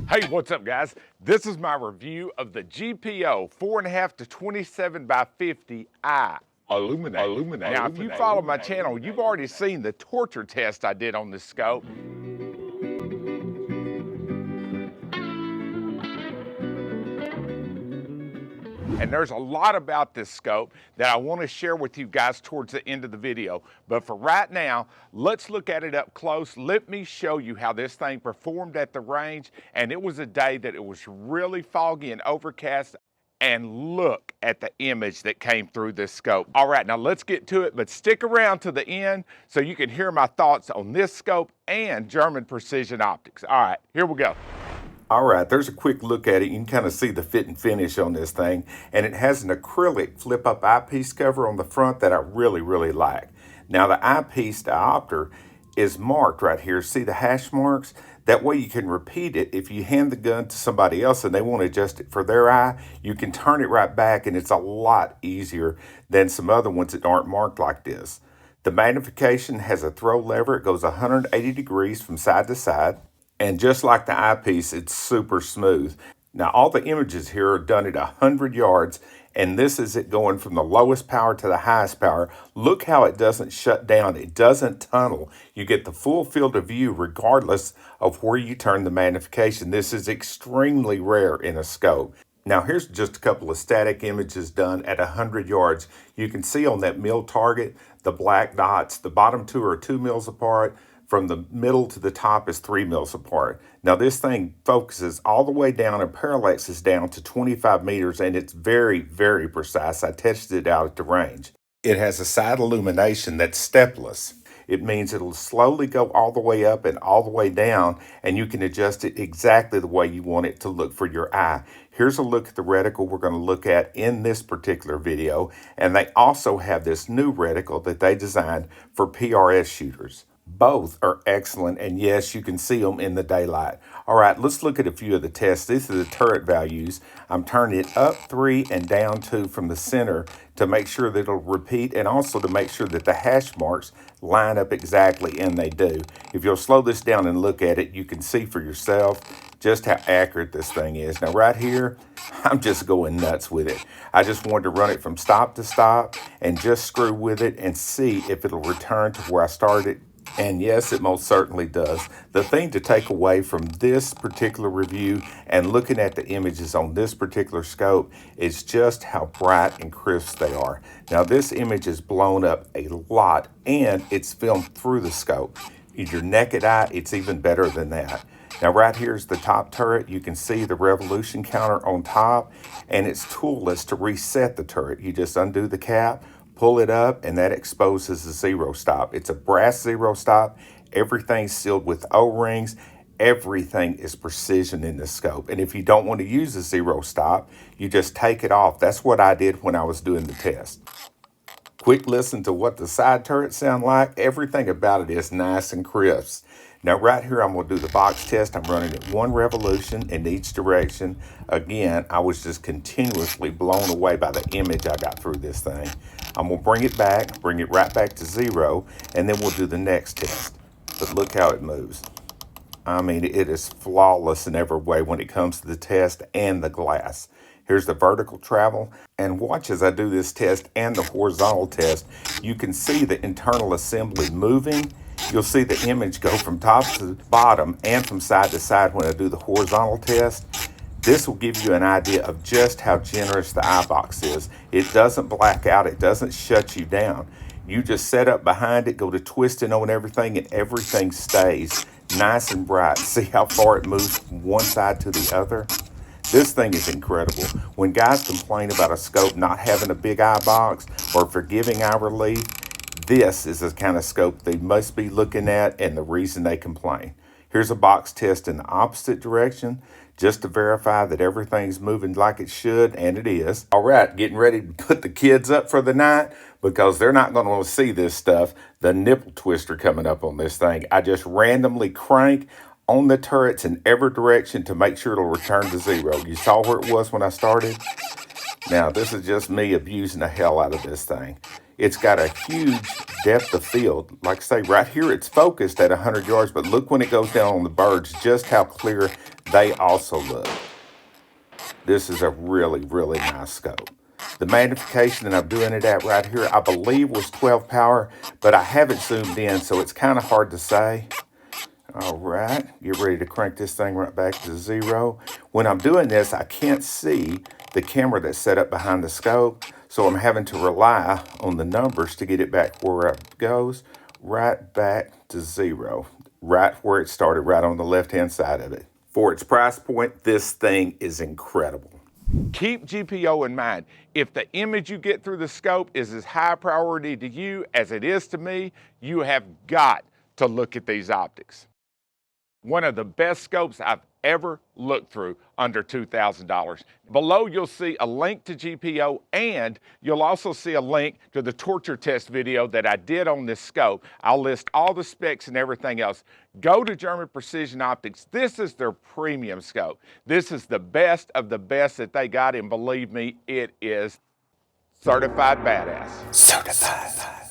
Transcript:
Hey, what's up guys? This is my review of the GPO 4.5 to 27 by 50 illuminated. Now, if you follow my channel, you've already seen the torture test I did on this scope. And there's a lot about this scope that I want to share with you guys towards the end of the video. But for right now, let's look at it up close. Let me show you how this thing performed at the range. And it was a day that it was really foggy and overcast. And look at the image that came through this scope. All right, now let's get to it, but stick around to the end so you can hear my thoughts on this scope and German precision optics. All right, here we go. All right, there's a quick look at it. You can kind of see the fit and finish on this thing. And it has an acrylic flip-up eyepiece cover on the front that I really like. Now the eyepiece diopter is marked right here. See the hash marks? That way you can repeat it. If you hand the gun to somebody else and they want to adjust it for their eye, you can turn it right back, and it's a lot easier than some other ones that aren't marked like this. The magnification has a throw lever. It goes 180 degrees from side to side. And just like the eyepiece, it's super smooth. Now, all the images here are done at 100 yards, and this is it going from the lowest power to the highest power. Look how it doesn't shut down. It doesn't tunnel. You get the full field of view regardless of where you turn the magnification. This is extremely rare in a scope. Now, here's just a couple of static images done at 100 yards. You can see on that mil target, the black dots. The bottom two are 2 mils apart. From the middle to the top is 3 mils apart. Now this thing focuses all the way down and parallaxes down to 25 meters, and it's very precise. I tested it out at the range. It has a side illumination that's stepless. It means it'll slowly go all the way up and all the way down, and you can adjust it exactly the way you want it to look for your eye. Here's a look at the reticle we're going to look at in this particular video, and they also have this new reticle that they designed for PRS shooters. Both are excellent, and yes, you can see them in the daylight. All right, let's look at a few of the tests. These are the turret values. I'm turning it up 3 and down 2 from the center to make sure that it'll repeat, and also to make sure that the hash marks line up exactly, and they do. If you'll slow this down and look at it, you can see for yourself just how accurate this thing is. Now right here, I'm just going nuts with it. I just wanted to run it from stop to stop and just screw with it and see if it'll return to where I started. And yes, it most certainly does. The thing to take away from this particular review and looking at the images on this particular scope is just how bright and crisp they are. Now this image is blown up a lot, and it's filmed through the scope. With your naked eye, it's even better than that. Now right here's the top turret. You can see the revolution counter on top, and it's toolless to reset the turret. You just undo the cap, pull it up, and that exposes the zero stop. It's a brass zero stop. Everything's sealed with O-rings. Everything is precision in the scope. And if you don't want to use the zero stop, you just take it off. That's what I did when I was doing the test. Quick listen to what the side turrets sound like. Everything about it is nice and crisp. Now right here, I'm going to do the box test. I'm running it 1 revolution in each direction. Again, I was just continuously blown away by the image I got through this thing. I'm going to bring it right back to 0, and then we'll do the next test. But look how it moves. I mean, it is flawless in every way when it comes to the test and the glass. Here's the vertical travel, and watch as I do this test and the horizontal test. You can see the internal assembly moving. You'll see the image go from top to bottom and from side to side when I do the horizontal test. This will give you an idea of just how generous the eye box is. It doesn't black out. It doesn't shut you down. You just set up behind it, go to twisting on everything, and everything stays nice and bright. See how far it moves from one side to the other? This thing is incredible. When guys complain about a scope not having a big eye box or for giving eye relief, this is the kind of scope they must be looking at, and the reason they complain. Here's a box test in the opposite direction, just to verify that everything's moving like it should, and it is. All right, getting ready to put the kids up for the night because they're not going to want to see this stuff. The nipple twister coming up on this thing. I just randomly crank on the turrets in every direction to make sure it'll return to 0. You saw where it was when I started? Now, this is just me abusing the hell out of this thing. It's got a huge depth of field. Like I say, right here it's focused at 100 yards, but look when it goes down on the birds, just how clear they also look. This is a really, really nice scope. The magnification that I'm doing it at right here, I believe was 12 power, but I haven't zoomed in, so it's kind of hard to say. All right, get ready to crank this thing right back to 0. When I'm doing this, I can't see the camera that's set up behind the scope, so I'm having to rely on the numbers to get it back where it goes, right back to 0, right where it started, right on the left-hand side of it. For its price point, this thing is incredible. Keep GPO in mind. If the image you get through the scope is as high priority to you as it is to me, you have got to look at these optics. One of the best scopes I've ever looked through under $2,000. Below you'll see a link to GPO, and you'll also see a link to the torture test video that I did on this scope. I'll list all the specs and everything else. Go to German Precision Optics. This is their premium scope. This is the best of the best that they got, and believe me, it is certified badass. Certified.